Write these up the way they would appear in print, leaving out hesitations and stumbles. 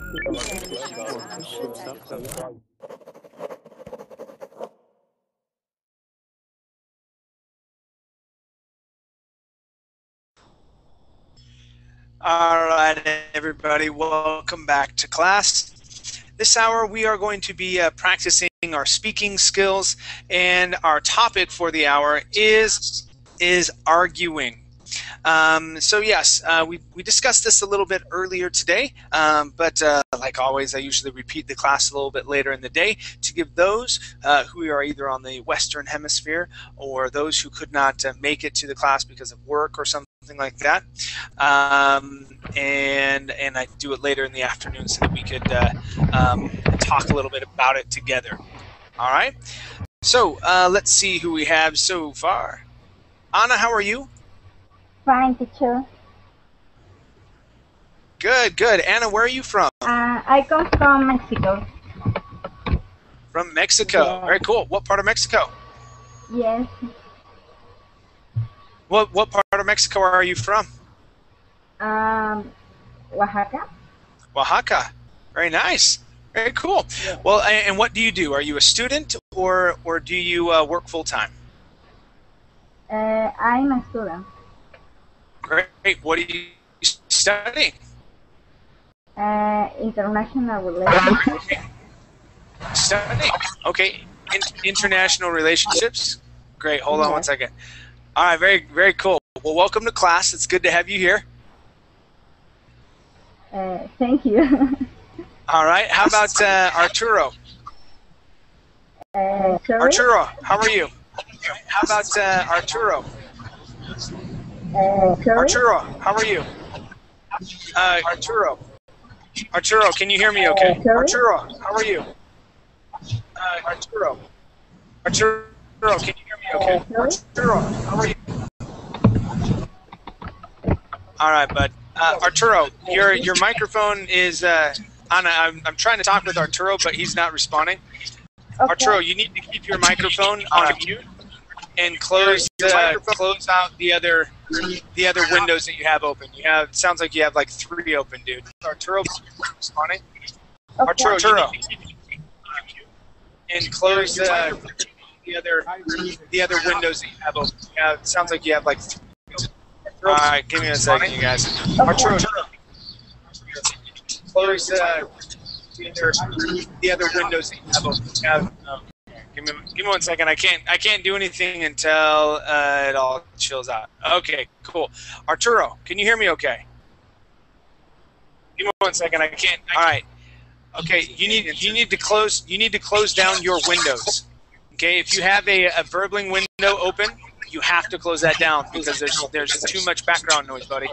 All right, everybody, welcome back to class. This hour we are going to be practicing our speaking skills, and our topic for the hour is arguing. So yes, we discussed this a little bit earlier today, but like always, I usually repeat the class a little bit later in the day to give those who are either on the Western Hemisphere or those who could not make it to the class because of work or something like that. And I do it later in the afternoon so that we could talk a little bit about it together. All right. So let's see who we have so far. Anna, how are you? Fine, teacher. Good, good. Anna, where are you from? I come from Mexico. From Mexico. Yeah. Very cool. What part of Mexico? Yes. What part of Mexico are you from? Oaxaca. Oaxaca. Very nice. Very cool. Yeah. Well, and what do you do? Are you a student or do you work full time? I'm a student. Great. What are you studying? International relations. Studying. Okay. International relationships. Great. Hold on one second. All right. Very, very cool. Well, welcome to class. It's good to have you here. Thank you. All right. How about Arturo? Sorry? Arturo, how are you? How about Arturo? Sorry? Arturo, how are you? Arturo. Arturo, can you hear me okay? Sorry? Arturo, how are you? Arturo. Arturo, can you hear me okay? Sorry? Arturo, how are you? All right, bud. Arturo, your microphone is Anna. I'm trying to talk with Arturo, but he's not responding. Okay. Arturo, you need to keep your microphone on mute and close out the other windows that you have open. It sounds like you have like 3 open, dude. Arturo, responding. Okay. Arturo, and close the other windows that you have open. It sounds like you have like 3 open. All right, give me a second, you guys. Okay. Arturo, close the other windows that you have open. Give me one second. I can't do anything until it all chills out. Okay, cool. Arturo, can you hear me okay? Give me one second. I can't. All right. Okay, you need to close down your windows. Okay, if you have a burbling window open, you have to close that down because there's too much background noise, buddy.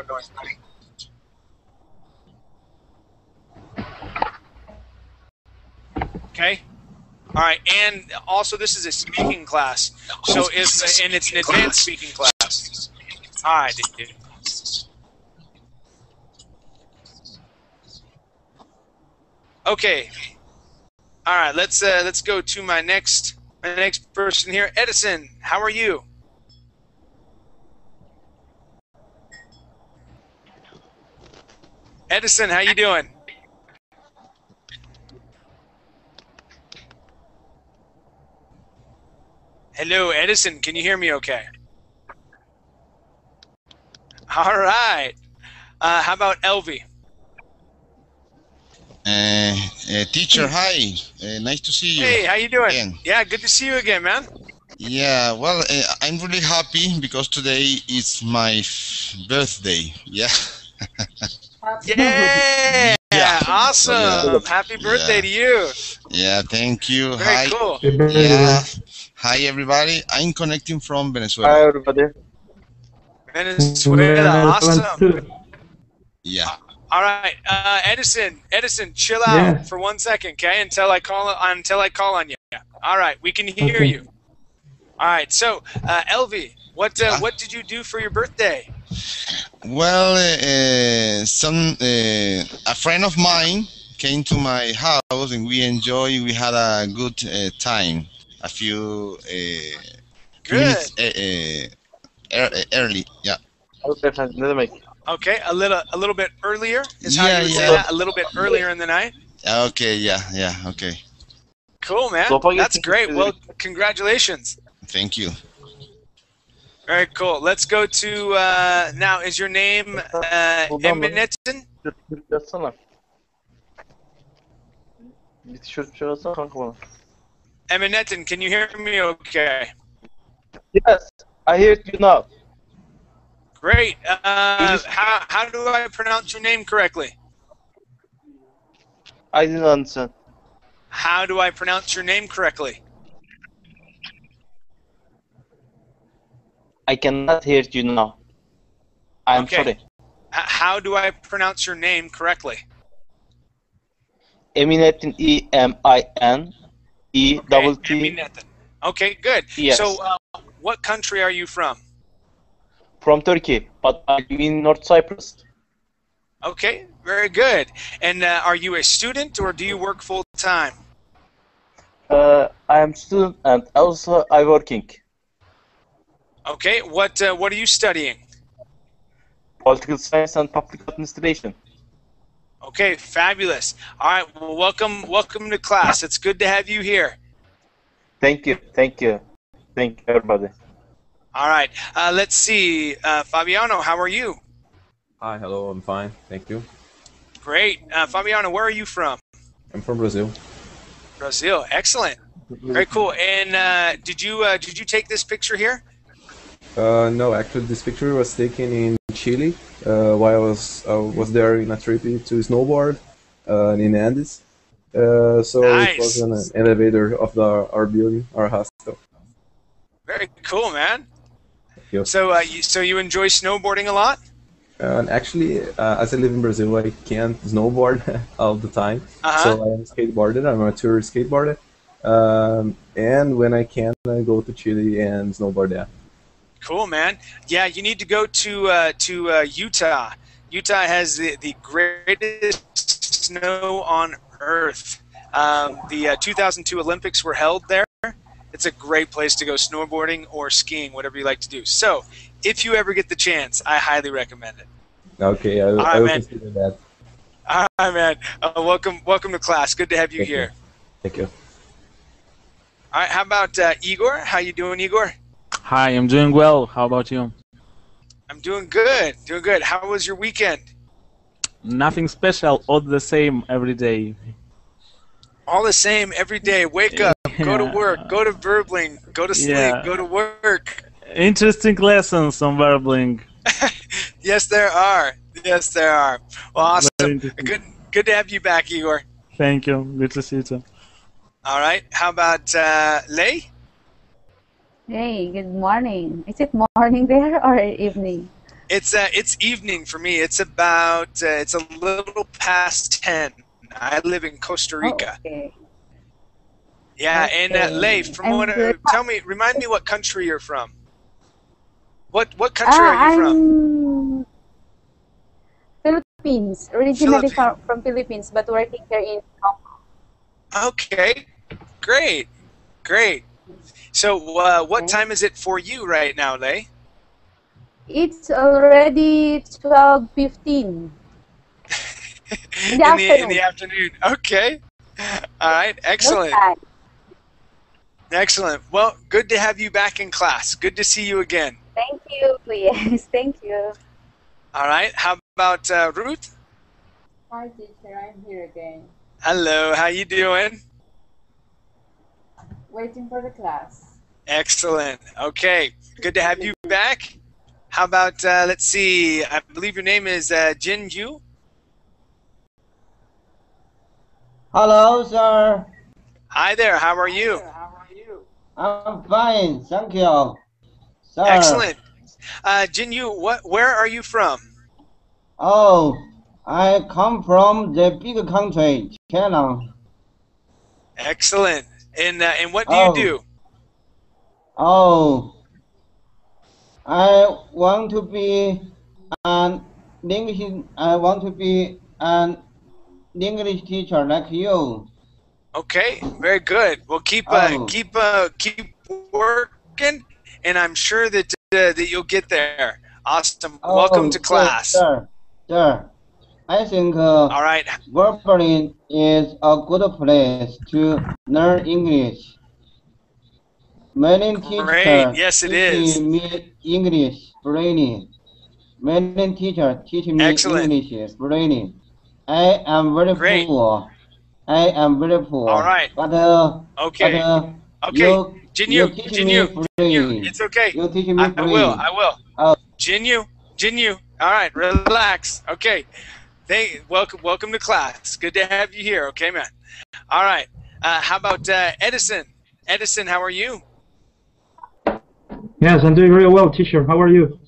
Okay. All right, and also this is a speaking class, so it's an advanced speaking class. All right, dude. Okay. All right, let's go to my next person here. Edison, how are you? Edison, how you doing? Hello, Edison. Can you hear me okay? All right. How about Elvie? Teacher, hi. Nice to see you. Hey, how you doing? Again. Yeah, good to see you again, man. Yeah, well, I'm really happy because today is my birthday. Yeah. Yeah. Yeah. Awesome. Yeah. Happy birthday to you. Yeah, thank you. Very Hi. cool. Yeah. Hi, everybody. I'm connecting from Venezuela. Hi, everybody. Venezuela. Awesome. Yeah. All right, Edison, chill out for 1 second, okay? Until I call on you. All right, we can hear you. All right, so Elvie, what did you do for your birthday? Well, a friend of mine came to my house and we had a good time. A few Good. minutes early. Yeah. Okay, fine. Let me make. Okay, a little bit earlier is how Yeah, you would say yeah. that. A little bit earlier in the night. Okay, yeah, yeah. Okay. Cool, man. Sopa That's getirmiş great. bize. Well, congratulations. Thank you. Very cool. Let's go to now. Is your name Buradan bana Eminettin? tişört yatsana. Bir tişört bir şey alsana kanka bana. Eminettin, can you hear me? Okay. Yes, I hear you now. Great. How do I pronounce your name correctly? I didn't understand. How do I pronounce your name correctly? I cannot hear you now. I'm Okay. sorry. How do I pronounce your name correctly? Eminettin, E-M-I-N-E double T. Eminettin. Okay, good. Yes. So, what country are you from? From Turkey, but I live in North Cyprus. Okay, very good. And are you a student or do you work full time? I am student and also I working. Okay, what are you studying? Political science and public administration. Okay, fabulous. All right, well, welcome to class. It's good to have you here. Thank you, thank you, thank you everybody. All right, let's see. Fabiano, how are you? Hi, hello, I'm fine, thank you. Great. Fabiano, where are you from? I'm from Brazil. Brazil. Excellent. Very cool. And did you take this picture here? No, actually, this picture was taken in Chile while I was there in a trip to snowboard in Andes. So it was Nice. an elevator of our building, our hostel. Very cool, man. you. So you enjoy snowboarding a lot? And actually, as I live in Brazil, I can't snowboard all the time. So I am a skateboarder. I'm a tour skateboarder. And when I can, I go to Chile and snowboard there. Cool, man. Yeah, you need to go to Utah. Utah has the greatest snow on Earth. The 2002 Olympics were held there. It's a great place to go snowboarding or skiing, whatever you like to do. So, if you ever get the chance, I highly recommend it. Okay, I will consider that. All right, man. Welcome to class. Good to have you here. Thank you. All right, how about Igor? How you doing, Igor? Hi, I'm doing well. How about you? I'm doing good. Doing good. How was your weekend? Nothing special, all the same every day. All the same every day. Wake up, go to work, go to Verbling, go to sleep, go to work. Interesting lessons on Verbling. Yes, there are. Yes, there are. Well, awesome. Good to have you back, Igor. Thank you. Good to see you too. All right. How about Lei? Hey, good morning. Is it morning there or evening? It's evening for me. It's about it's a little past 10. I live in Costa Rica. Oh, okay. Yeah, Okay. and Lei, from I'm what good. remind me what country you're from. What country are you from? Philippines. Originally from Philippines, but working here in Hong Kong. Okay, great. So, what time is it for you right now, Lei? It's already 12:15. In the afternoon. Okay. All right. Excellent. Excellent. Well, good to have you back in class. Good to see you again. Thank you. Yes, thank you. All right. How about Ruth? Hi, teacher. I'm here again. Hello. How you doing? Waiting for the class. Excellent. Okay. Good to have you back. How about, let's see, I believe your name is Jin Yu? Hello, sir. Hi there. How are you? I'm fine, thank you, sir. Excellent. Jin Yu, where are you from? Oh, I come from the big country, China. Excellent. And what do you do? Oh, I want to be an English teacher like you. Okay, very good. Well, keep working, and I'm sure that that you'll get there. Awesome. Welcome to Oh, class. sir. I think All right. Berlin is a good place to learn English. Many Great. teachers Yes, it teach is. me English brainy. Many teachers teach me Excellent. English brainy. I am very Great. poor. I am very All poor. right. But Okay. Okay. you Jinyu, teach me Jinyu, free. it's okay. You teach me I free. will. Oh, Jinyu. All right, relax. Okay. Welcome to class. Good to have you here. Okay, man. All right. How about Edison? Edison, how are you? Yes, I'm doing very well, teacher. How are you?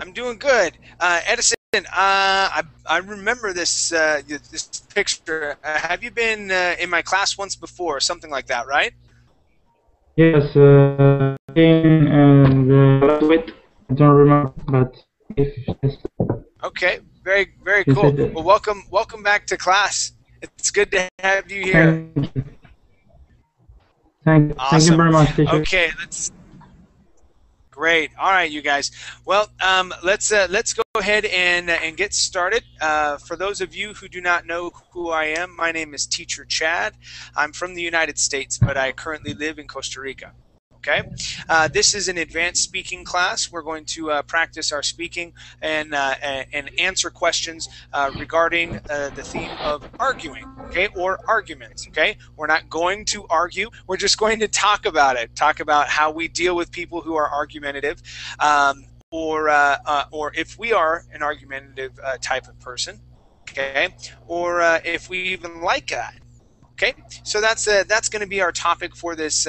I'm doing good. Edison, I remember this this picture. Have you been in my class once before, or something like that, right? Yes, and last week. I don't remember, but if yes. Okay, very Yes, I cool. did. Well, welcome back to class. It's good to have you here. Thank you. Thank you Awesome. very much, teacher. Okay, Great. All right, you guys. Well, let's go ahead and get started. For those of you who do not know who I am, my name is Teacher Chad. I'm from the United States, but I currently live in Costa Rica. Okay, this is an advanced speaking class. We're going to practice our speaking and answer questions regarding the theme of arguing, okay, or arguments. Okay, we're not going to argue. We're just going to talk about it. Talk about how we deal with people who are argumentative, or if we are an argumentative type of person, okay, or if we even like that. Okay, so that's going to be our topic for this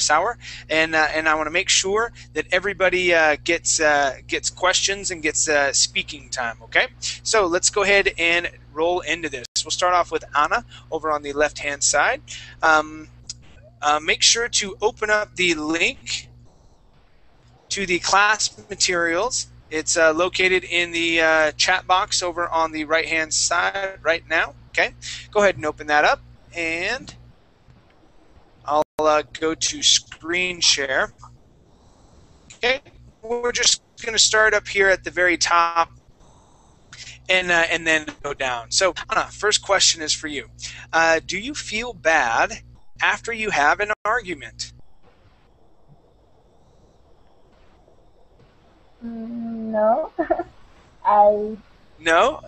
hour, and I want to make sure that everybody gets questions and gets speaking time. Okay, so let's go ahead and roll into this. We'll start off with Anna over on the left-hand side. Make sure to open up the link to the class materials. It's located in the chat box over on the right-hand side right now. Okay, go ahead and open that up. And I'll go to screen share. Okay, we're just going to start up here at the very top and then go down. So, Anna, first question is for you. Do you feel bad after you have an argument? No, No?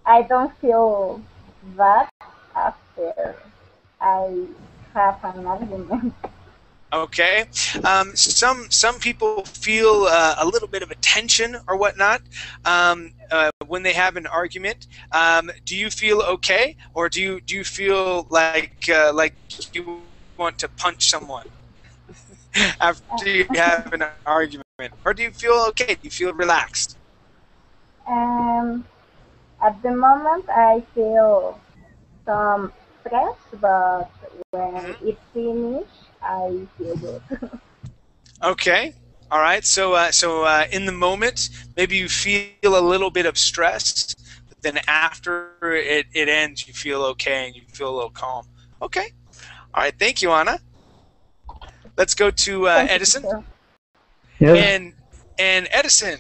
I don't feel bad after I have an argument. Okay. Some people feel a little bit of a tension or whatnot when they have an argument. Do you feel okay, or do you feel like you want to punch someone after you have an argument, or do you feel okay? Do you feel relaxed? At the moment, I feel some stress, but when it's finished, I feel good. Okay. All right. So in the moment, maybe you feel a little bit of stress, but then after it ends, you feel okay and you feel a little calm. Okay. All right. Thank you, Anna. Let's go to Edison. Yes. And Edison,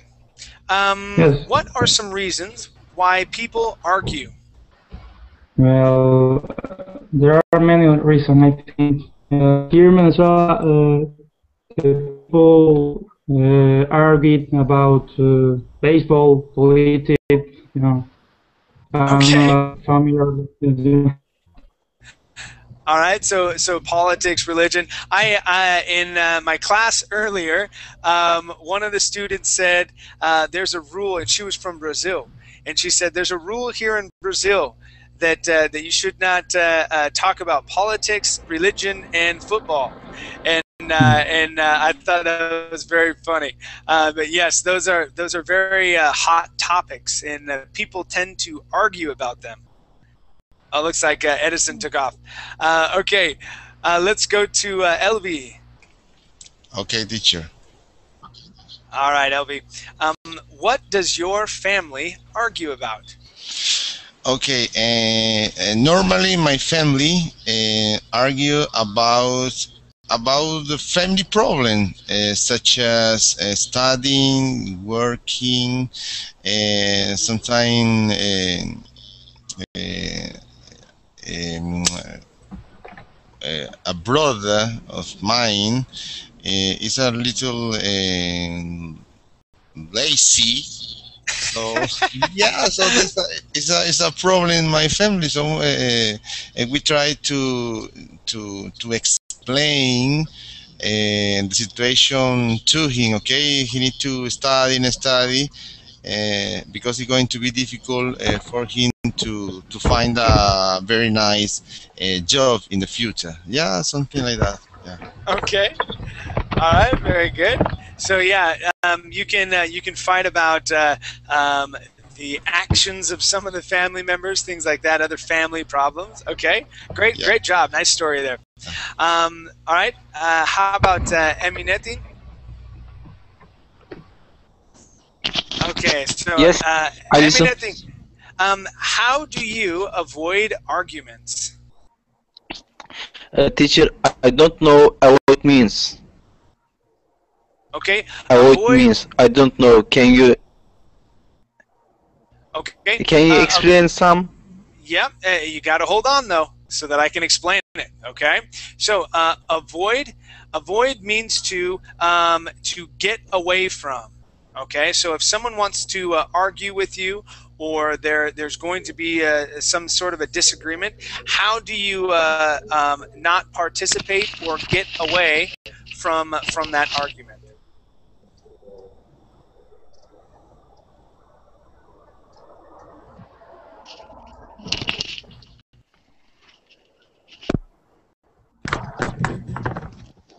Yes. what are some reasons why people argue? Well, there are many reasons, I think. Here in Venezuela, people argued about baseball, politics, you know. Okay. Familiar. All right, so politics, religion. In my class earlier, one of the students said there's a rule, and she was from Brazil, and she said there's a rule here in Brazil that you should not talk about politics, religion, and football, and I thought that was very funny. But yes, those are very hot topics, and people tend to argue about them. Oh, looks like Edison took off. Okay, let's go to Elvi. Okay, teacher. All right, Elvi. What does your family argue about? Okay, normally my family argue about about the family problem, such as studying, working, sometimes um, a brother of mine is a little lazy. So yeah, so this is a problem in my family. So we try to explain the situation to him. Okay, he need to study and study because it's going to be difficult for him to find a very nice job in the future. Yeah, something like that. Yeah. Okay. All right. Very good. So yeah, you can fight about the actions of some of the family members, things like that, other family problems. Okay. Great. Yeah. Great job. Nice story there. All right. How about Eminetti? Okay. So Yes, I listen. Eminetti, how do you avoid arguments? Teacher, I don't know what it means. Okay. What it means, I don't know. Can you explain some? Yeah, you got to hold on though, so that I can explain it. Okay. So avoid means to get away from. Okay. So if someone wants to argue with you, or there's going to be some sort of a disagreement, how do you not participate or get away from that argument?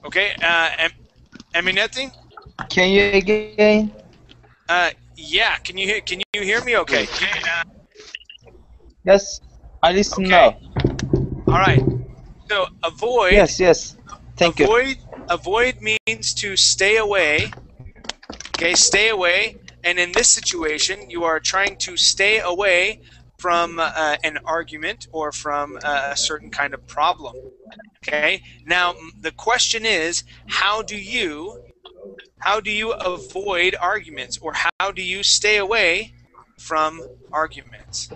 Okay, Eminetti? Can you again? Yeah. Can you hear me? Okay. Yes, I listen Okay. now. All right. So avoid. Yes. Thank you. Avoid means to stay away. Okay, stay away. And in this situation, you are trying to stay away from an argument or from a certain kind of problem. Okay. Now the question is, how do you avoid arguments, or how do you stay away from arguments?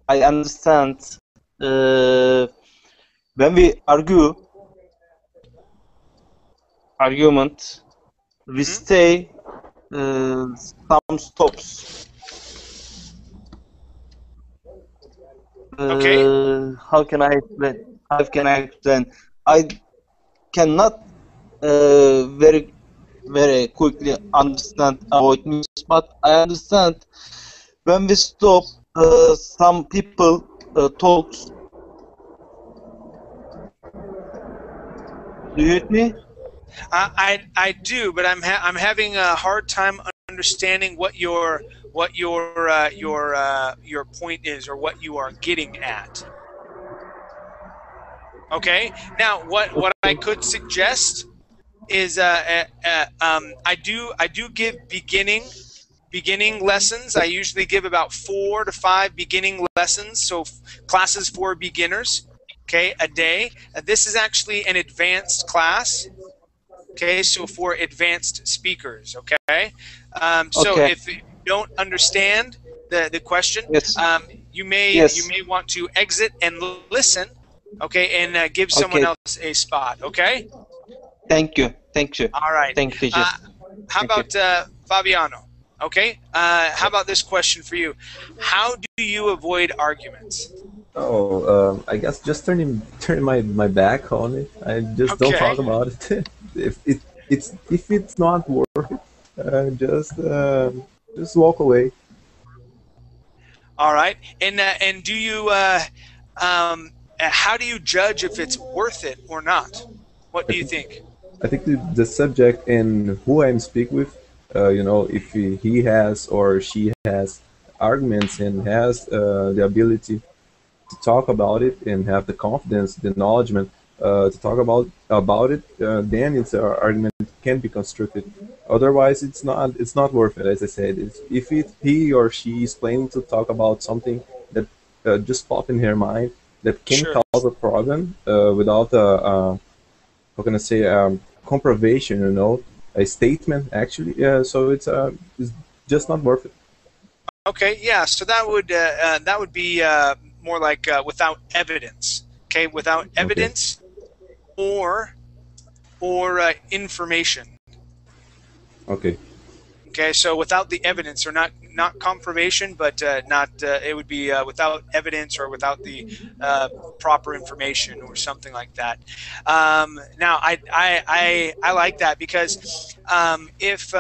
I understand. When we argument, we stay some stops. Okay. How can I explain? I cannot very quickly understand what it means, but I understand when we stop. Some people talks. Do you hear me? I do, but I'm having a hard time understanding what your point is, or what you are getting at. Okay. Now, what I could suggest is I do give beginning lessons. I usually give about 4 to 5 beginning lessons, so classes for beginners. Okay, a day. This is actually an advanced class. Okay, so for advanced speakers. Okay, so if you don't understand the question, you may want to exit and listen. Okay, and give someone else a spot. Okay. Thank you. All right. Thank you. How about Fabiano? Okay. How about this question for you? How do you avoid arguments? Oh, I guess just turning my back on it. I just don't talk about it. if it's not worth it, just walk away. All right. And do you how do you judge if it's worth it or not? What do you think? I think the subject and who I'm speak with, if he has or she has arguments and has the ability to talk about it and have the confidence, the acknowledgement to talk about it, then its argument can be constructed. Otherwise, it's not worth it. As I said, if he or she is planning to talk about something that just pop in her mind that can Sure. cause a problem without how can I say, compromission, a statement actually. Yeah, so it's just not worth it. Okay, yeah. So that would be more like without evidence. Okay, without evidence or information. Okay. Okay, so without the evidence, or not confirmation, but not it would be without evidence or without the proper information or something like that. Now, I like that because if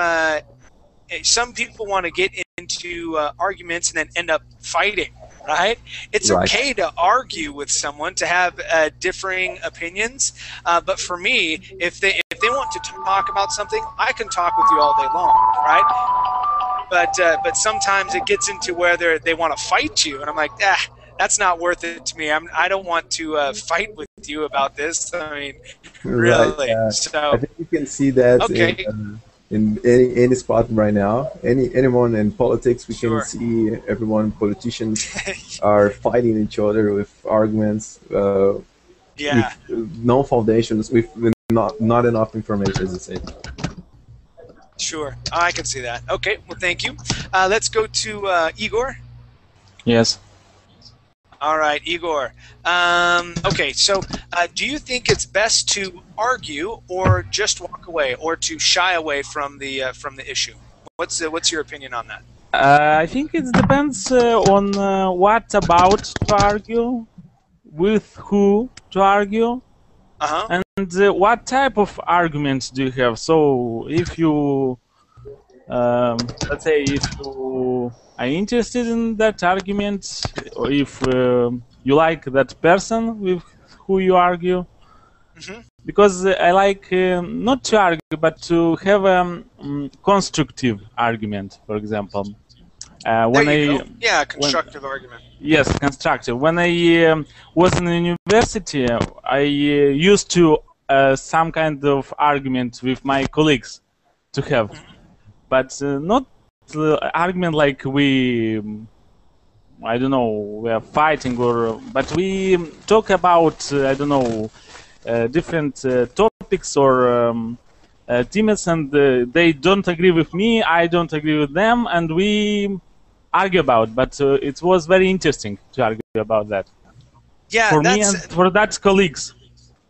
some people want to get into arguments and then end up fighting, right? It's Right. okay to argue with someone, to have differing opinions, but for me, if they want to talk about something, I can talk with you all day long, right? But sometimes it gets into where they want to fight you, and I'm like, that's not worth it to me. I don't want to fight with you about this. I mean, Right. really. I So think you can see that okay. in any spot right now. Anyone in politics, we can Sure. see everyone. Politicians are fighting each other with arguments, Yeah. with no foundations, with not enough information, as I say. Sure, I can see that. Okay, well, thank you. Let's go to Igor. Yes. All right, Igor. Okay, so do you think it's best to argue or just walk away, or to shy away from the issue? What's your opinion on that? I think it depends on what about to argue, with who to argue, and what type of arguments do you have. So if you, let's say, if you are interested in that argument, or if you like that person with who you argue, because I like not to argue, but to have a constructive argument, for example. When there you go. Yeah, constructive argument. Yes, constructive. When I was in university, I used to some kind of argument with my colleagues to have, but not argument like I don't know, we are fighting, but we talk about I don't know, different topics or themes, and they don't agree with me, I don't agree with them, and we argue about. But it was very interesting to argue about that. Yeah, for me and for that colleagues.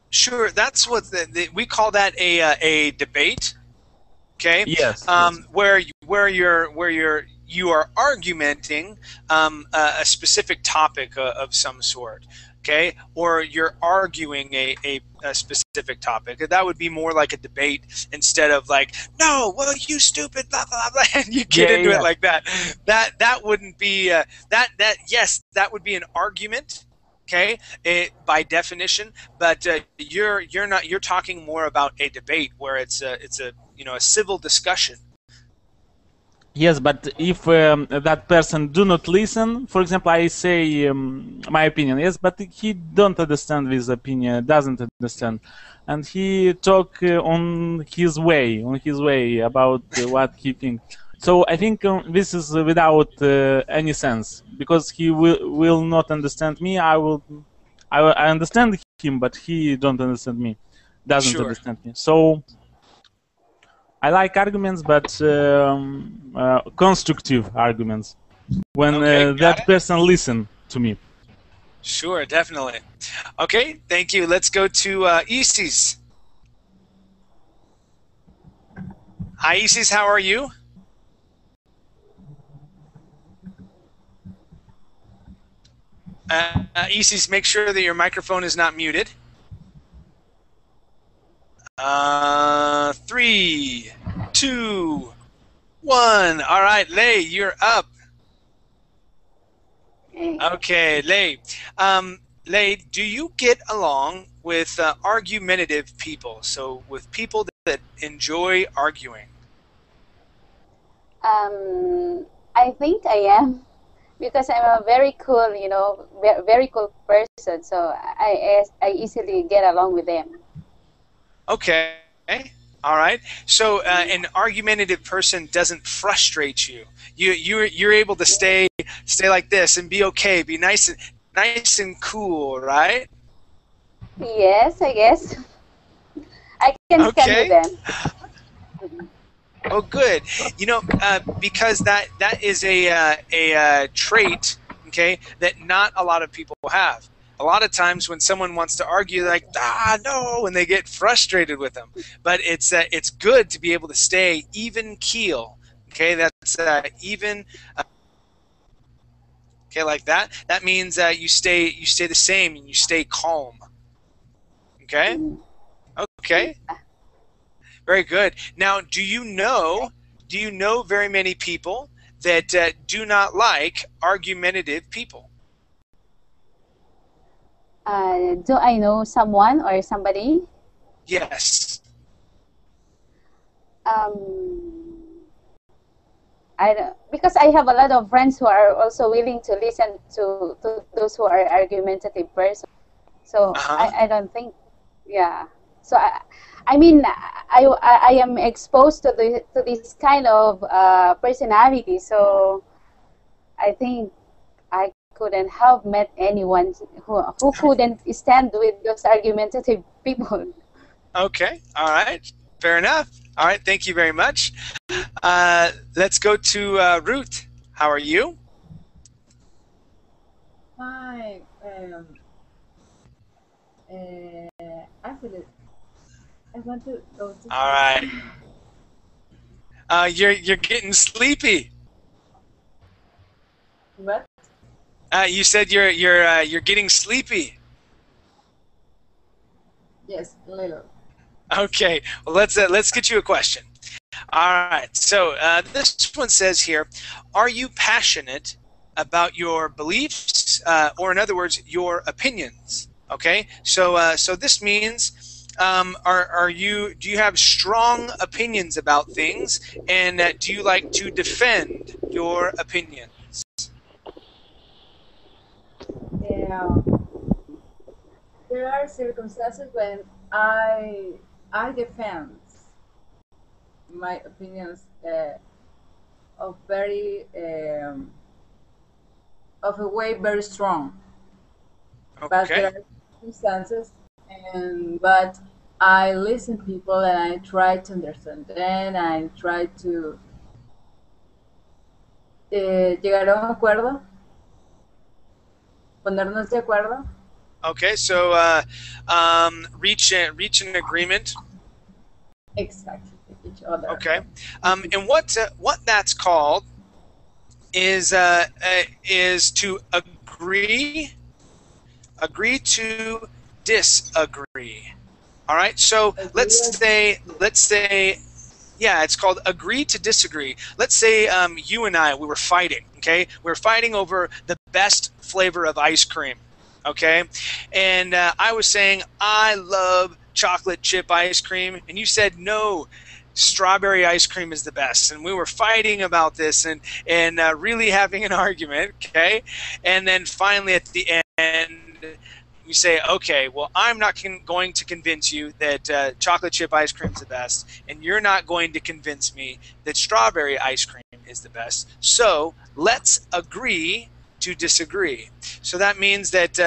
Sure, that's what we call that a debate. Okay. Yes. Where you are argumenting a specific topic of some sort. Okay, or you're arguing a specific topic. That would be more like a debate instead of like, no, well, you stupid, blah blah blah, and you get into it like that. That wouldn't be yes, that would be an argument. Okay, by definition, but you're talking more about a debate where it's a a civil discussion. Yes, but if that person do not listen, for example, I say my opinion, yes, but he don't understand this opinion, doesn't understand, and he talk on his way about what he thinks. So I think this is without any sense, because he will not understand me. I understand him, but he don't understand me, doesn't understand me. So I like arguments, but constructive arguments, when that person listen to me. Sure, definitely. Okay, thank you. Let's go to Isis. Hi, Isis. How are you? Isis, make sure that your microphone is not muted. 3, 2, 1. All right, Lei, you're up. Okay, Lei. Lei, do you get along with argumentative people? So with people that enjoy arguing? I think I am, because I'm a very cool, very cool person. So I easily get along with them. Okay. All right. So an argumentative person doesn't frustrate you. You're able to stay stay like this and be okay, be nice and cool, right? Yes, I guess. I can stand with Okay. them. Oh, good. Because that is a trait, okay, that not a lot of people have. A lot of times when someone wants to argue, they're like, no, and they get frustrated with them. But it's good to be able to stay even keel. Okay, that's even. Okay, like that. That means you stay the same and you stay calm. Okay. Okay. Very good. Now, do you know very many people that do not like argumentative people? Do I know someone or somebody? Yes. I don't, because I have a lot of friends who are also willing to listen to those who are argumentative person. So I don't think, yeah. So I mean, I am exposed to this kind of personality. So I think I couldn't have met anyone who couldn't stand with those argumentative people. Okay. All right. Fair enough. All right. Thank you very much. Let's go to Ruth. How are you? Hi. Actually, I want to go to. All right. You're getting sleepy. What? You said you're getting sleepy. Yes, little. Okay. Well, let's get you a question. All right. So this one says here, are you passionate about your beliefs, or in other words, your opinions? Okay. So this means, do you have strong opinions about things, and do you like to defend your opinions? Yeah. There are circumstances when I defend my opinions of very of a way very strong. But there Okay. are circumstances, but I listen people and I try to understand them. I try to llegar a un acuerdo, ponernos de acuerdo. Okay. So reach an agreement. Exactly, each other. Okay. And what that's called is to agree to disagree. All right. So let's say, yeah, it's called agree to disagree. Let's say you and I, we were fighting. Okay, we were fighting over the best flavor of ice cream. Okay, and I was saying I love chocolate chip ice cream, and you said no, strawberry ice cream is the best. And we were fighting about this and really having an argument. Okay, and then finally at the end, you say, okay, well, I'm not going to convince you that chocolate chip ice cream is the best, and you're not going to convince me that strawberry ice cream is the best. So let's agree to disagree. So that means that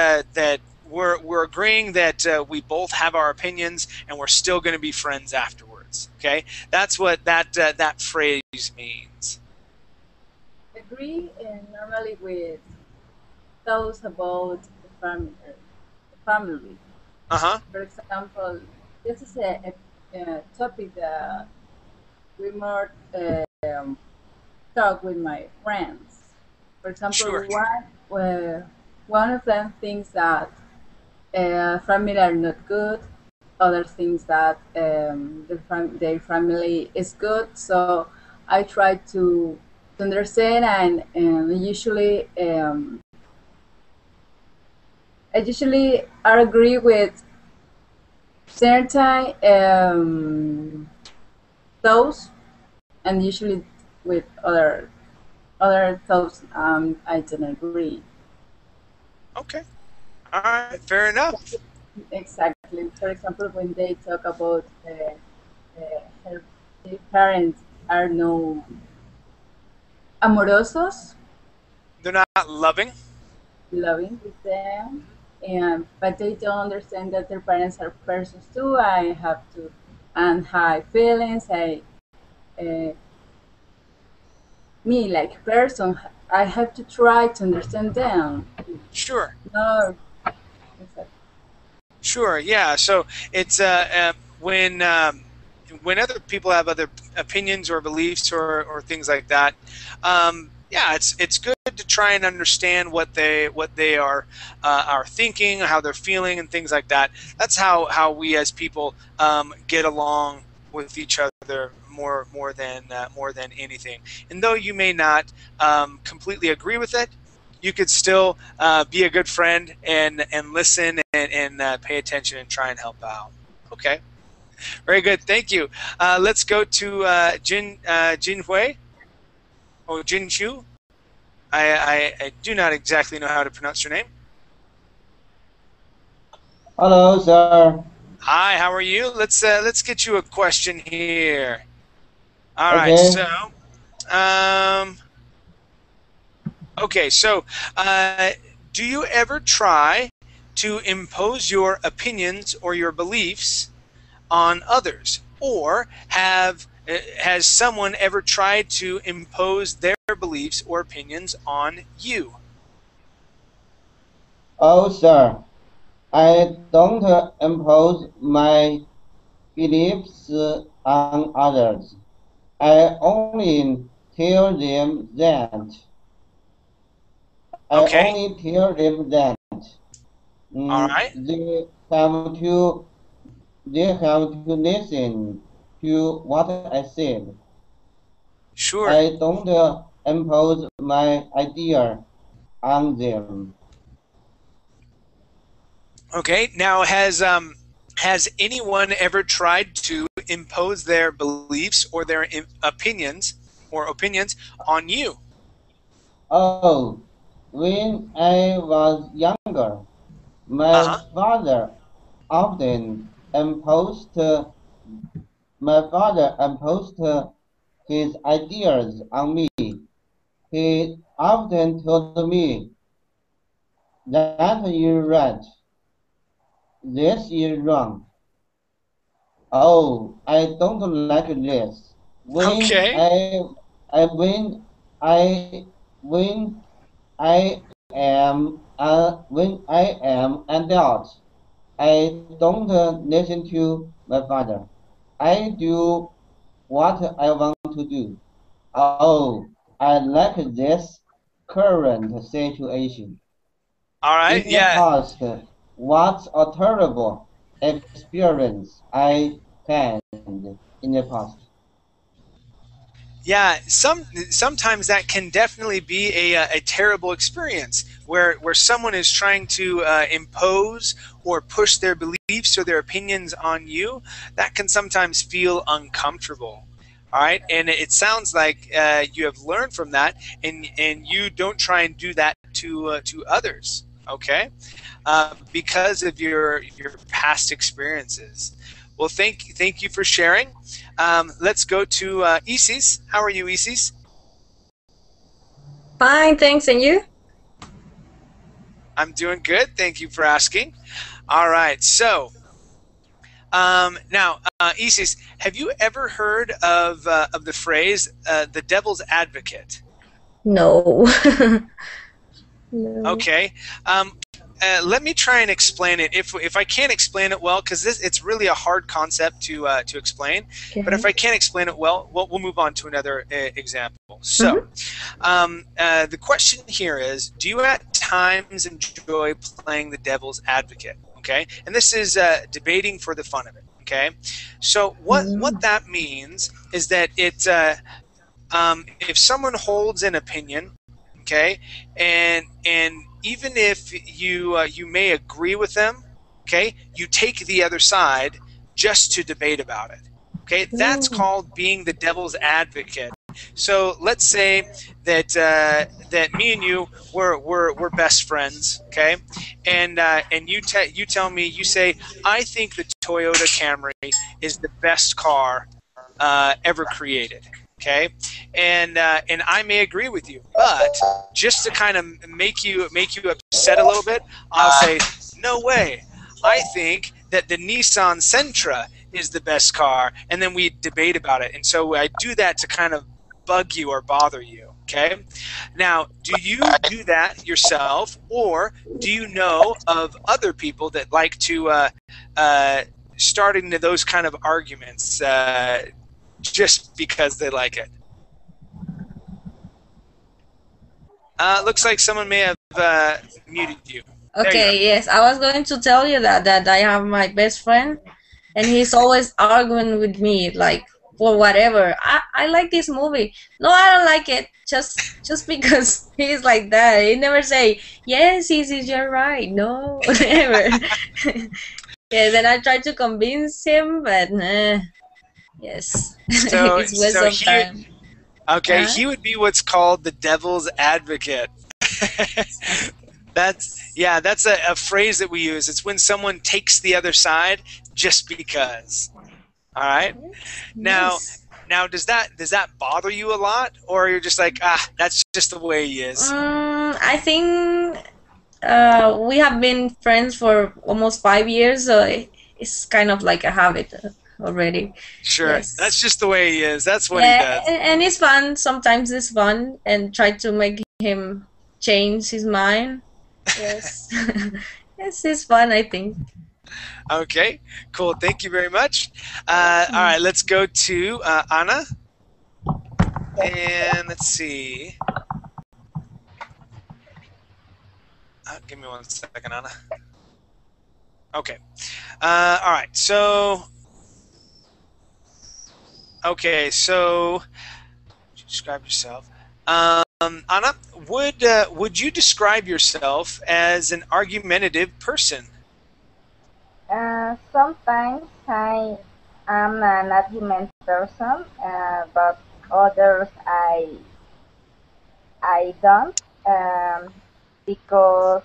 we're agreeing that we both have our opinions, and we're still going to be friends afterwards. Okay, that's what that phrase means. Agree normally with those about the family. For example, this is a topic that we more talk with my friends. For example, Sure. one of them thinks that family are not good. Other things that their family is good. So I try to understand, and usually I usually agree with certain thoughts, and usually with other thoughts I don't agree. Okay. All right. Fair enough. Exactly. For example, when they talk about her their parents are no amorosos, They're not loving. Loving with them, and but they don't understand that their parents are persons too. I have to and have feelings. Uh, Me like person, I have to try to understand them. Sure. No. Sure. Yeah. So it's when other people have other opinions or beliefs or things like that. Yeah, it's good to try and understand what they are thinking, how they're feeling, and things like that. That's how we as people get along with each other more than anything. And though you may not completely agree with it, you could still be a good friend and listen and pay attention and try and help out. Okay. Very good. Thank you. Let's go to Jin Hui or Jin Chu. I do not exactly know how to pronounce your name. Hello, sir. Hi. How are you? Let's get you a question here. All right. Okay. So, okay. So, do you ever try to impose your opinions or your beliefs on others, or has someone ever tried to impose their beliefs or opinions on you? Oh, sir, I don't impose my beliefs on others. I only tell them that. I Okay. only tell them that. All right. They have to listen to what I said. Sure. I don't impose my idea on them. Okay. Now, has anyone ever tried to impose their beliefs or their opinions on you? Oh, when I was younger, my father often imposed his ideas on me. He often told me that you're right, this is wrong. Oh, I don't like this. Okay. When I when when I am adult, I don't listen to my father. I do what I want to do. Oh, I like this current situation. All right. In the Yeah. past, what a terrible experience I had in the past. Yeah, sometimes that can definitely be a terrible experience where someone is trying to impose or push their beliefs or their opinions on you. That can sometimes feel uncomfortable. All right, and it sounds like you have learned from that, and you don't try and do that to others. Okay, because of your past experiences. Well, thank you for sharing. Let's go to Isis. How are you, Isis? Fine, thanks. And you? I'm doing good. Thank you for asking. All right. So now, Isis, have you ever heard of the phrase "the devil's advocate"? No. No. Okay. Let me try and explain it. If I can't explain it well, because it's really a hard concept to explain. Okay. But if I can't explain it well, we'll move on to another example. So, the question here is: do you at times enjoy playing the devil's advocate? Okay, and this is debating for the fun of it. Okay, so what that means is that if someone holds an opinion, okay, and even if you may agree with them, okay, you take the other side just to debate about it. Okay, that's called being the devil's advocate. So let's say that that me and you we're best friends, okay, and you tell me, you say, I think the Toyota Camry is the best car ever created. Okay, and I may agree with you, but just to kind of make you upset a little bit, I'll say, no way. I think that the Nissan Sentra is the best car, and then we debate about it. And so I do that to kind of bug you or bother you. Okay. Now, do you do that yourself, or do you know of other people that like to start into those kind of arguments just because they like it? Looks like someone may have muted you. Okay, yes, I was going to tell you that I have my best friend, and he's always arguing with me, like for whatever. I like this movie. No, I don't like it. Just because he's like that. He never say yes, you're right. No, never. Yeah, then I try to convince him, but yes, So, it's waste of time. Okay, he would be what's called the devil's advocate. That's a phrase that we use. It's when someone takes the other side just because. All right. Now, does that bother you a lot, or you're just like, that's just the way he is? I think we have been friends for almost 5 years, so it's kind of like a habit already. Sure, yes. That's just the way he is. That's what he does. And it's fun. Sometimes it's fun, and try to make him change his mind. Yes, yes, it's fun, I think. Okay, cool. Thank you very much. All right, let's go to Anna. And let's see. Give me 1 second, Anna. Okay. All right. So. Okay. So. Describe yourself. Anna, would you describe yourself as an argumentative person? Sometimes I am an argument person, but others I don't, because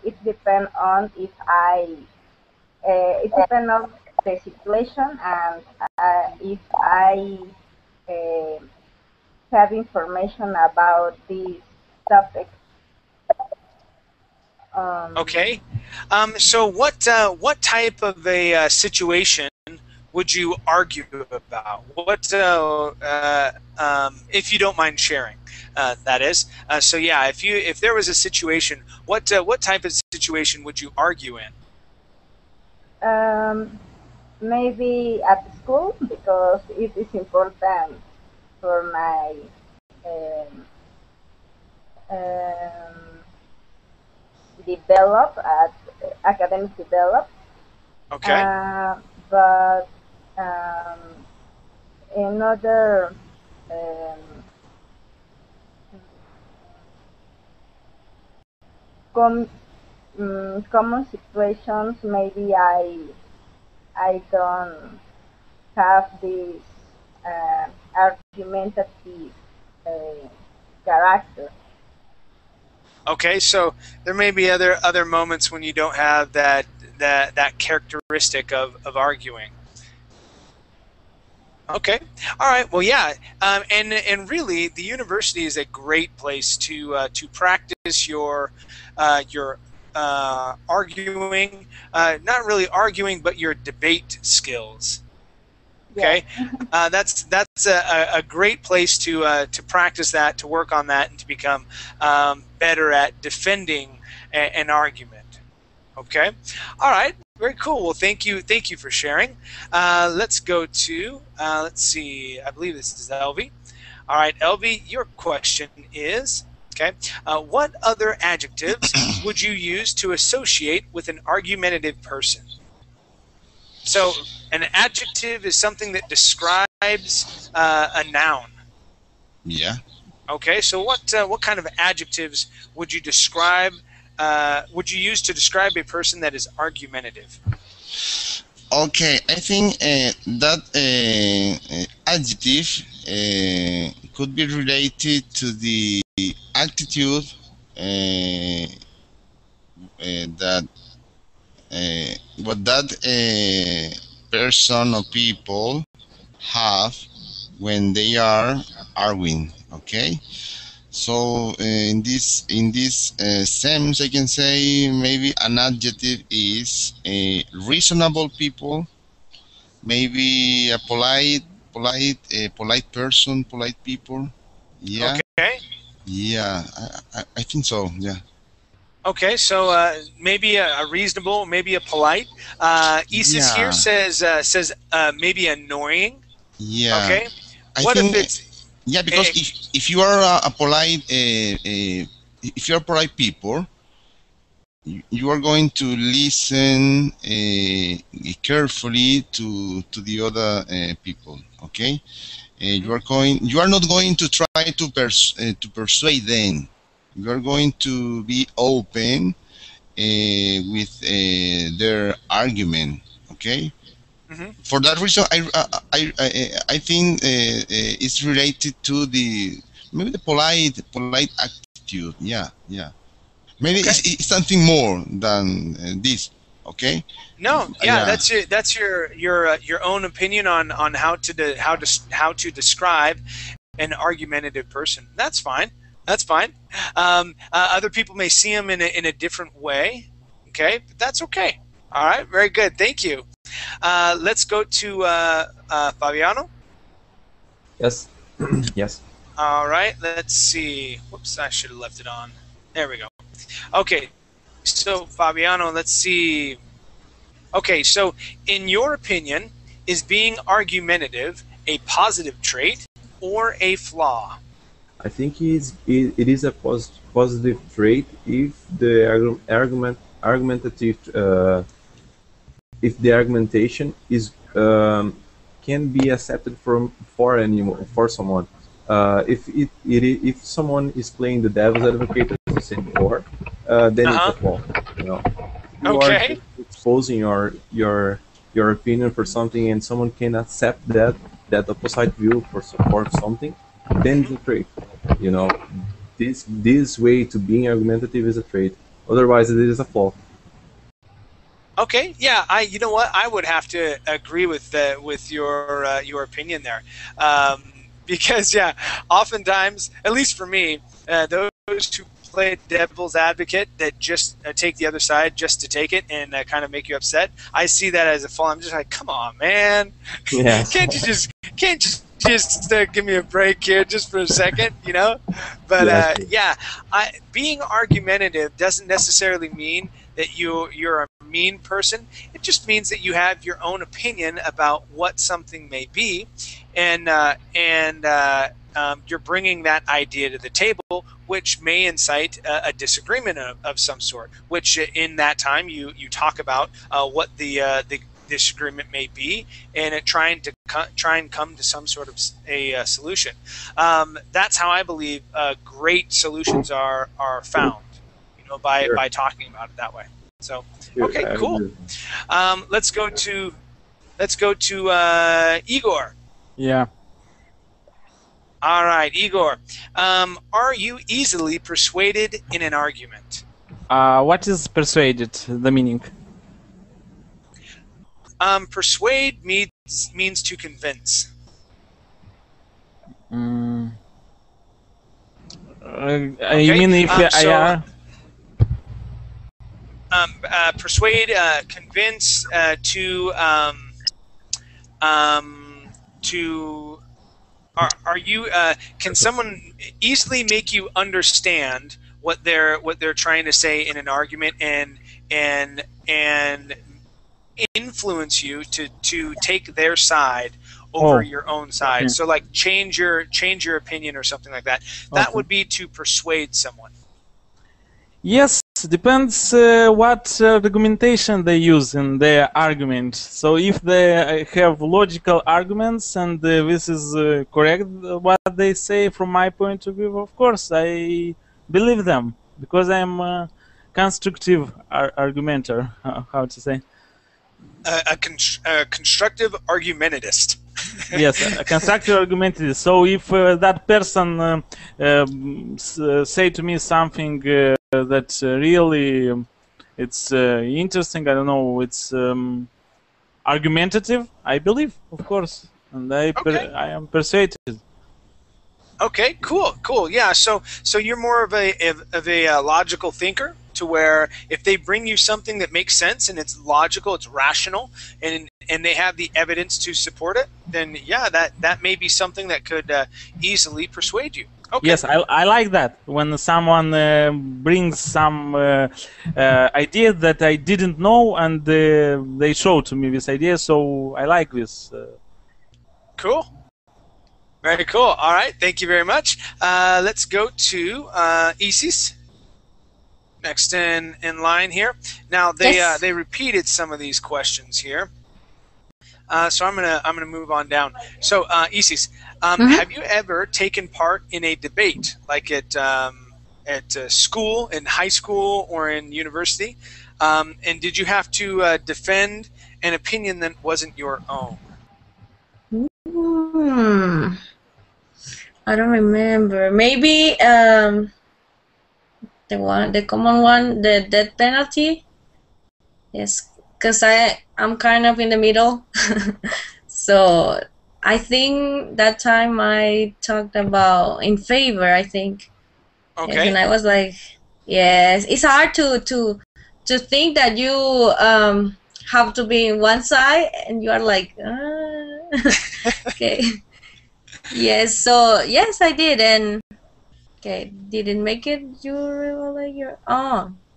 it depends on if it depends on the situation, and if I have information about this topic. Okay. So what type of a situation would you argue about? What if you don't mind sharing? That is. So yeah, if there was a situation, what type of situation would you argue in? Maybe at school, because it is important for my academic develop. Okay. But in other common situations, maybe I don't have this argumentative character. Okay, so there may be other moments when you don't have that characteristic of arguing. Okay, all right. Well, yeah, and really, the university is a great place to practice your arguing, not really arguing, but your debate skills. Okay, yeah. That's a great place to practice that, to work on that, and to become better at defending an argument. Okay, all right, very cool. Well, thank you for sharing. Let's go to let's see. I believe this is Elvie. All right, Elvie, your question is, okay, what other adjectives would you use to associate with an argumentative person? So an adjective is something that describes a noun. Yeah. Okay, so what kind of adjectives would you describe? Would you use to describe a person that is argumentative? Okay, I think that adjective could be related to the attitude that what that person or people have when they are arguing. Okay. So in this sense, I can say maybe an adjective is a reasonable people, maybe a polite person, polite people. Yeah. Okay. Yeah, I think so. Yeah. Okay, so maybe a reasonable, maybe a polite. Isis here Yeah. says maybe annoying. Yeah. Okay. I What think if it's because if you are a polite if you are polite people, you are going to listen carefully to the other people. Okay. You are not going to try to persuade them. You are going to be open with their argument. Okay. For that reason, I think it's related to the maybe the polite attitude. Yeah, yeah. Maybe it's something more than this. Okay. No, yeah, Yeah. that's your own opinion on how to describe an argumentative person. That's fine. That's fine. Other people may see him in a different way. Okay, but that's okay. All right, very good. Thank you. Let's go to Fabiano. Yes. Yes. All right, let's see. Whoops, I should have left it on. There we go. Okay, so Fabiano, let's see. Okay, so in your opinion, is being argumentative a positive trait or a flaw? I think it is a positive trait if the argumentative if the argumentation is can be accepted for someone. If someone is playing the devil's advocate, as you said before, then it's a flaw. You know, you are just exposing your opinion for something, and someone can accept that opposite view for something, then it's a trait. You know, this way to being argumentative is a trait. Otherwise, it is a flaw. Okay, yeah, you know what, I would have to agree with your opinion there, because yeah, oftentimes, at least for me, those who play devil's advocate that just take the other side just to take it and kind of make you upset, I see that as a flaw. I'm just like, come on, man, yes. can't you just give me a break here just for a second, you know? But being argumentative doesn't necessarily mean that you're a mean person. It just means that you have your own opinion about what something may be, and you're bringing that idea to the table, which may incite a disagreement of some sort. Which in that time you talk about what the disagreement may be, and try and come to some sort of a solution. That's how I believe great solutions are found. You know, by talking about it that way. So okay, cool. Let's go to Igor. Yeah. All right, Igor. Are you easily persuaded in an argument? What is persuaded? The meaning? Persuade means to convince. You mean if I are? Persuade, convince, are you? Can someone easily make you understand what they're trying to say in an argument, and influence you to take their side over your own side? So like change your opinion or something like that. That would be to persuade someone. Yes, depends what argumentation they use in their argument. So if they have logical arguments and this is correct what they say from my point of view, of course I believe them, because I'm a constructive argumenter. How to say? A constructive argumentist. Yes, a constructive argumentalist. So if that person say to me something that really it's interesting, I don't know, it's argumentative, I believe, of course. and I am persuaded. Okay, cool. Yeah, so you're more of a logical thinker, to where if they bring you something that makes sense and it's logical, it's rational, and they have the evidence to support it, then yeah, that may be something that could easily persuade you. Okay. Yes, I like that when someone brings some idea that I didn't know, and they show to me this idea. So I like this. Cool. Very cool. All right. Thank you very much. Let's go to Isis. Next in line here. Now they repeated some of these questions here. So I'm gonna move on down. So Isis, have you ever taken part in a debate, like at school, in high school, or in university? And did you have to defend an opinion that wasn't your own? I don't remember. Maybe the common one, the death penalty. Yes, because I'm kind of in the middle. So I think that time I talked about in favor, I think. Okay. And I was like, yes, it's hard to think that you have to be in one side, and you are like, okay. Yes, so yes, I did, and okay, didn't make it your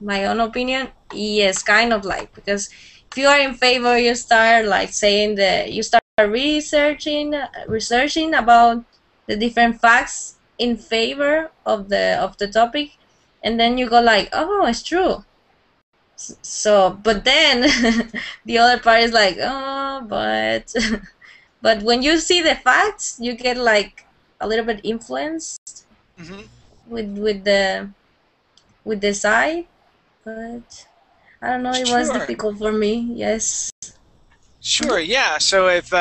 my own opinion. Yes, kind of like, because if you are in favor, you start like saying that you start researching about the different facts in favor of the topic, and then you go like, oh, it's true. So, but then the other part is like, oh, but but when you see the facts, you get like a little bit influenced with the side. But I don't know, it was difficult for me. Yes. Sure. Yeah. So if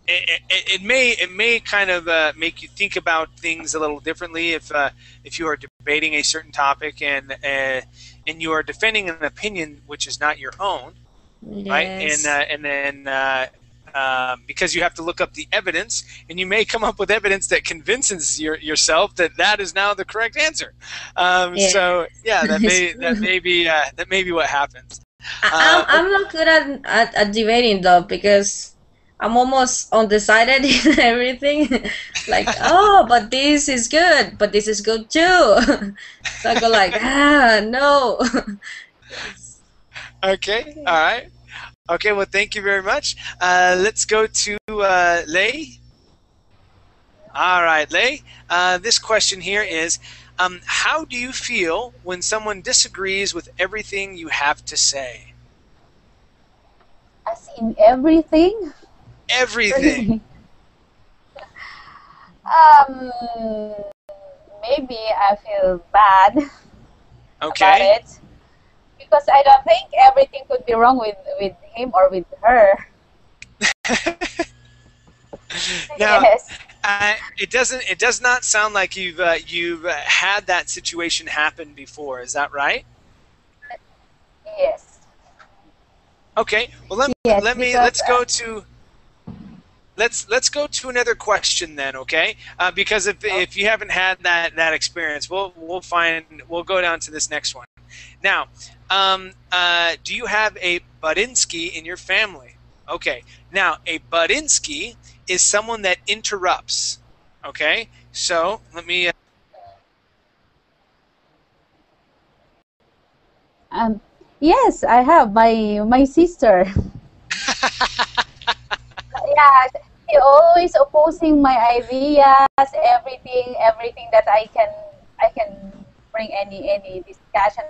it may kind of make you think about things a little differently if you are debating a certain topic and you are defending an opinion which is not your own, right? And then because you have to look up the evidence, and you may come up with evidence that convinces yourself that is now the correct answer. So yeah, that may be what happens. I'm not good at debating though, because I'm almost undecided in everything. Like, oh, but this is good, but this is good too. So I go like, no. Okay, all right. Okay, well, thank you very much. Let's go to Lei. All right, Lei. This question here is, how do you feel when someone disagrees with everything you have to say? As in everything? Everything. Maybe I feel bad about it, because I don't think everything could be wrong with him or with her. Now, yes. It does not sound like you've had that situation happen before. Is that right? Yes. Okay. Well, let's go to another question then. Okay. Because if you haven't had that experience, we'll go down to this next one. Now, do you have a Budinsky in your family? Okay. Now, a Budinsky is someone that interrupts. Okay. So let me. Yes, I have my sister. Yeah, she always opposing my ideas, everything that I can bring any discussion.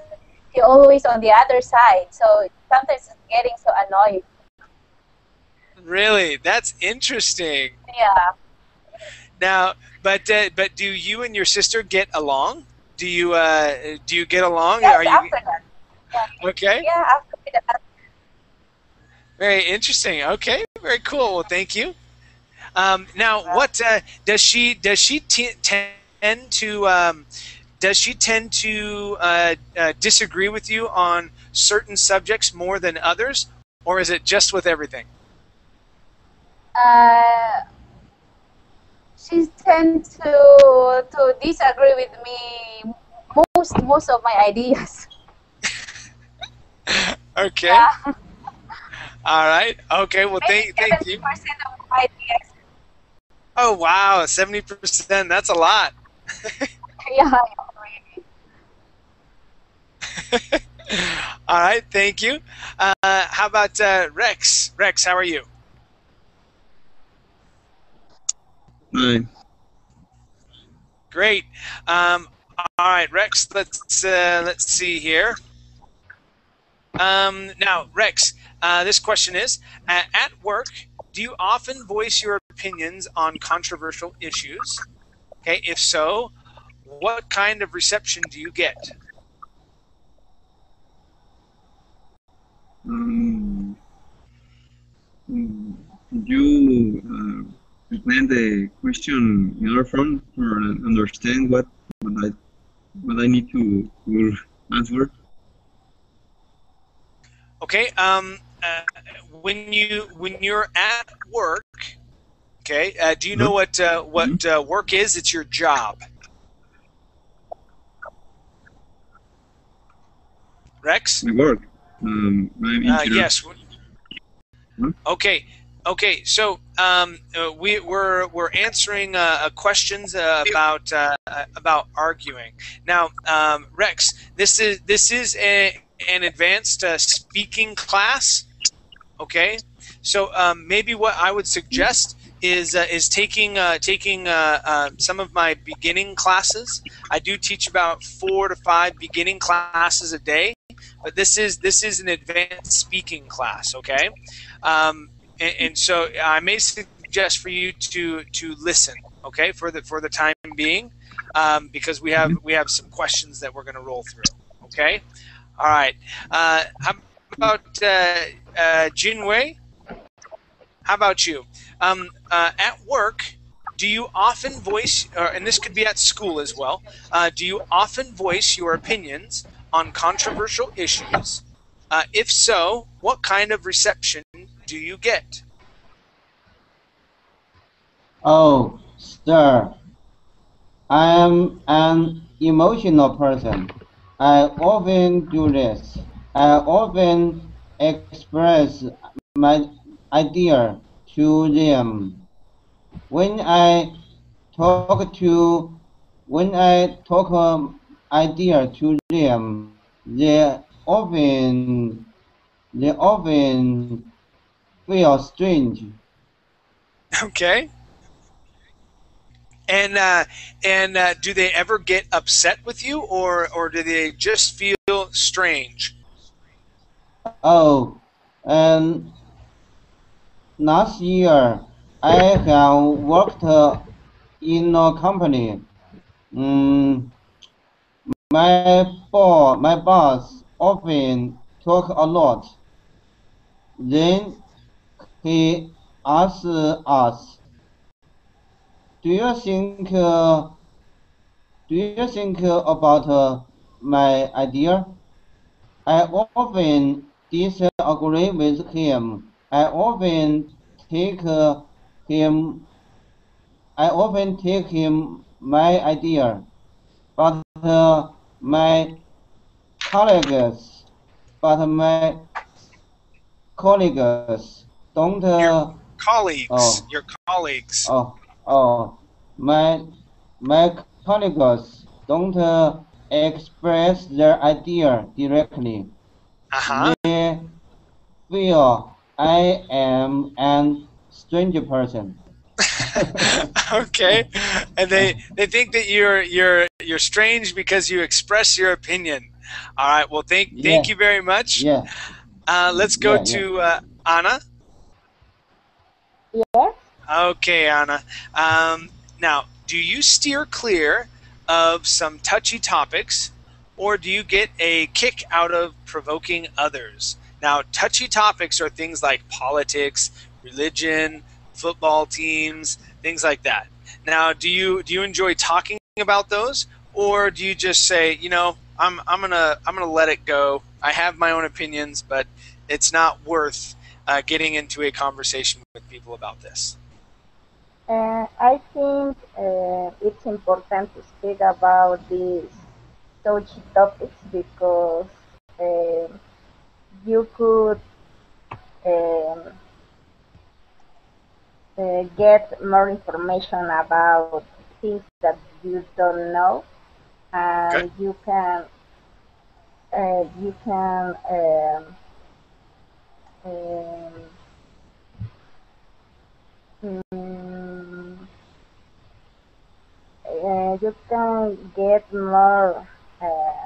She always on the other side, so sometimes it's getting so annoying. Really, that's interesting. Yeah. Now, but do you and your sister get along? Do you get along? Yes, after that. Yeah. Okay. Yeah, after that. Very interesting. Okay, very cool. Well, thank you. Now, what does she tend to disagree with you on certain subjects more than others, or is it just with everything? She tends to disagree with me most of my ideas. Okay. Yeah. All right. Okay. Well, thank you. 70% of my ideas. Oh wow, 70%. That's a lot. Yeah. All right. Thank you. How about Rex? Rex, how are you? Hi. Great. All right, Rex. Let's see here. Now, Rex, this question is: at work, do you often voice your opinions on controversial issues? Okay. If so, what kind of reception do you get? Could you explain the question in other form or understand what I need to answer? Okay. When you're at work, okay, do you know what work is? It's your job. Rex? My work. I'm engineer. Yes. Okay. Okay. So we're answering questions about arguing. Now, Rex, this is an advanced speaking class. Okay. So maybe what I would suggest is taking some of my beginning classes. I do teach about 4 to 5 beginning classes a day, but this is an advanced speaking class. Okay, and so I may suggest for you to listen. Okay, for the time being, because we have some questions that we're going to roll through. Okay, all right. How about Jinwei? How about you? At work, do you often voice, and this could be at school as well, do you often voice your opinions on controversial issues? If so, what kind of reception do you get? Oh, sir, I am an emotional person. I often do this. I often express my idea to them. When I talk idea to them, they often feel strange. Okay. And do they ever get upset with you, or do they just feel strange? Oh, and last year I have worked in a company. My boss often talk a lot. Then he asks us, "Do you think about my idea?" I often disagree with him. Take him. I often take him my idea, but my colleagues, my colleagues don't. Colleagues. Your colleagues. My colleagues don't express their idea directly. They feel I am an strange person. Okay, and they think that you're strange because you express your opinion. All right. Well, thank you very much. Yeah. Let's go to Anna. Yes. Okay, Anna. Now, do you steer clear of some touchy topics, or do you get a kick out of provoking others? Now, touchy topics are things like politics, religion, football teams, things like that. Now, do you enjoy talking about those, or do you just say, you know, I'm gonna let it go. I have my own opinions, but it's not worth getting into a conversation with people about this? I think it's important to speak about these touchy topics because you could um, get more information about things that you don't know, and you can you can get more um,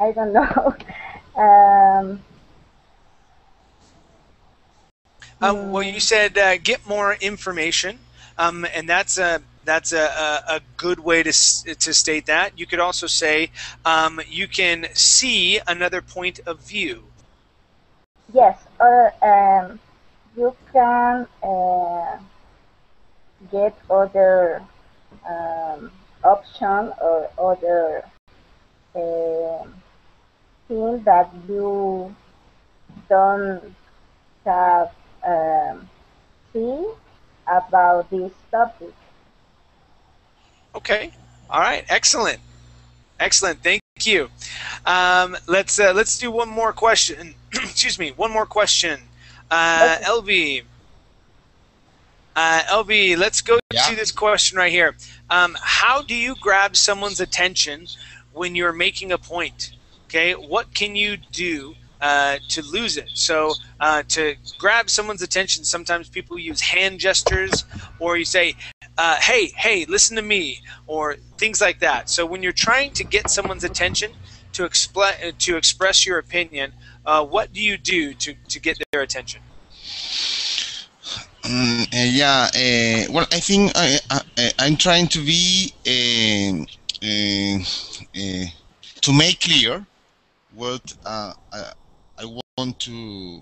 I don't know. Well, you said get more information, and that's a good way to state that. You could also say you can see another point of view. Yes, you can get other option or other thing that you don't have see about this topic. Okay. All right. Excellent. Excellent. Thank you. Let's do one more question. Excuse me. One more question. LV. LV, let's go to this question right here. How do you grab someone's attention when you're making a point? Okay, what can you do to lose it? So to grab someone's attention, sometimes people use hand gestures, or you say, hey, listen to me, or things like that. So when you're trying to get someone's attention to express your opinion, what do you do to get their attention? Well, I think I'm trying to be to make clear what I want to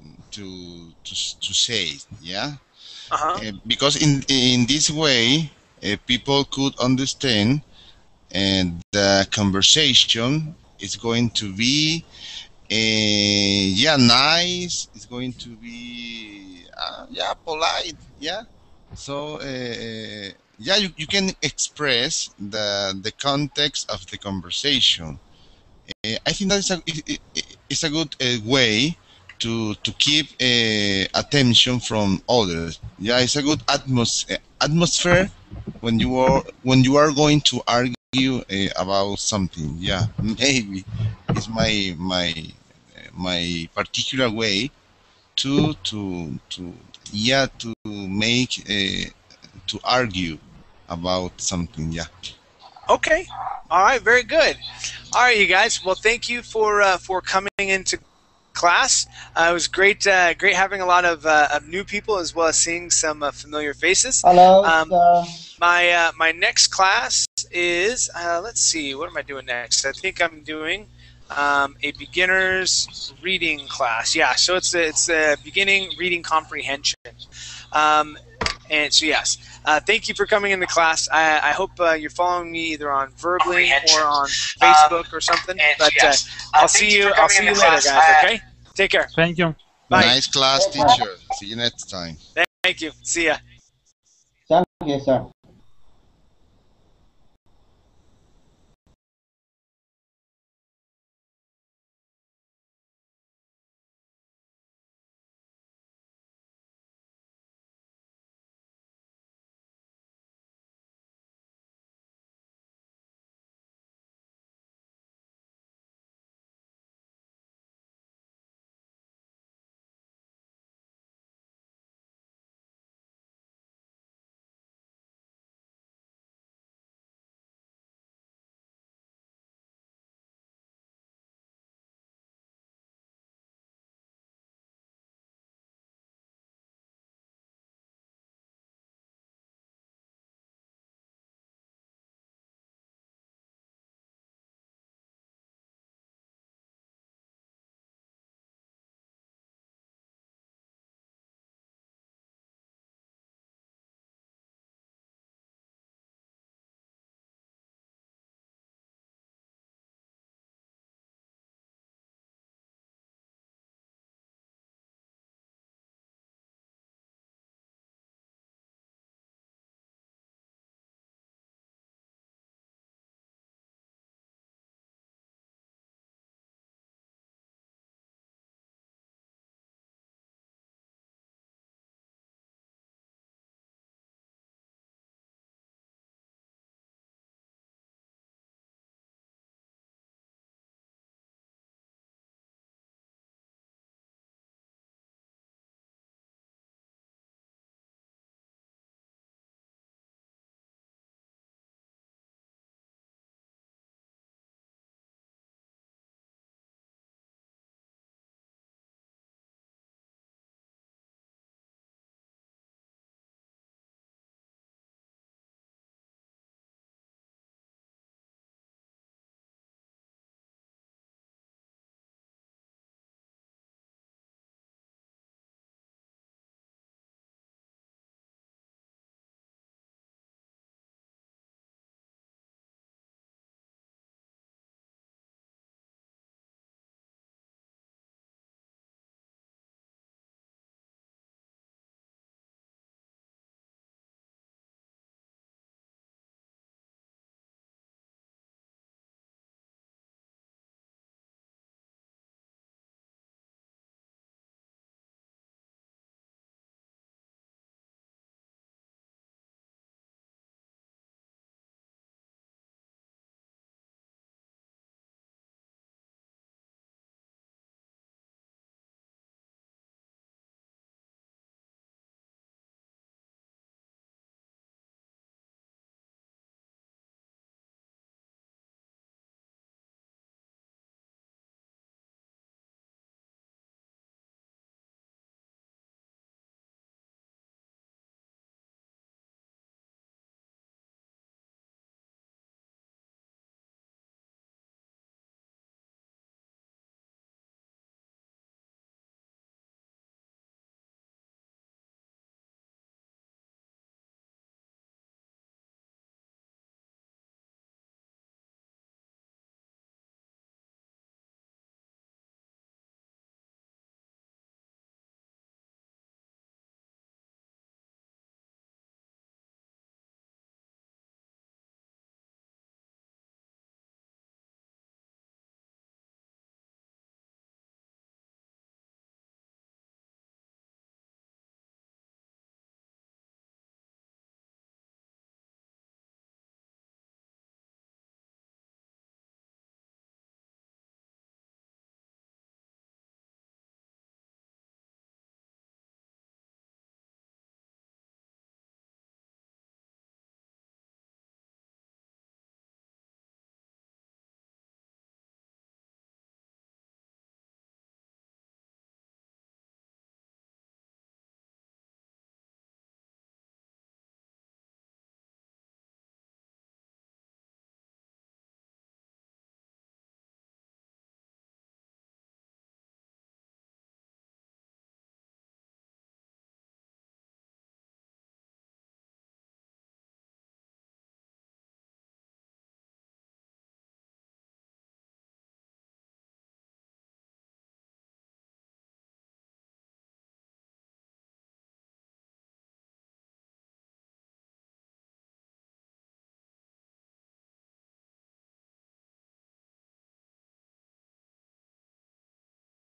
say. Yeah, because in this way, people could understand, and the conversation is going to be nice. It's going to be polite. Yeah. So you can express the context of the conversation. I think that is a good way to keep attention from others. Yeah, it's a good atmosphere when you are going to argue about something. Yeah, maybe it's my particular way to make to argue about something. Yeah. Okay. All right. Very good. All right, you guys. Well, thank you for coming into class. It was great having a lot of new people as well as seeing some familiar faces. Hello, sir. My next class is let's see, what am I doing next? I think I'm doing a beginner's reading class. Yeah, so it's a beginning reading comprehension. And so yes, thank you for coming into class. I hope you're following me either on Verbally or on Facebook or something. But I'll see you later, guys. Okay, take care. Thank you. Bye. Nice class, teacher. See you next time. Thank you. See ya. Thank you, sir.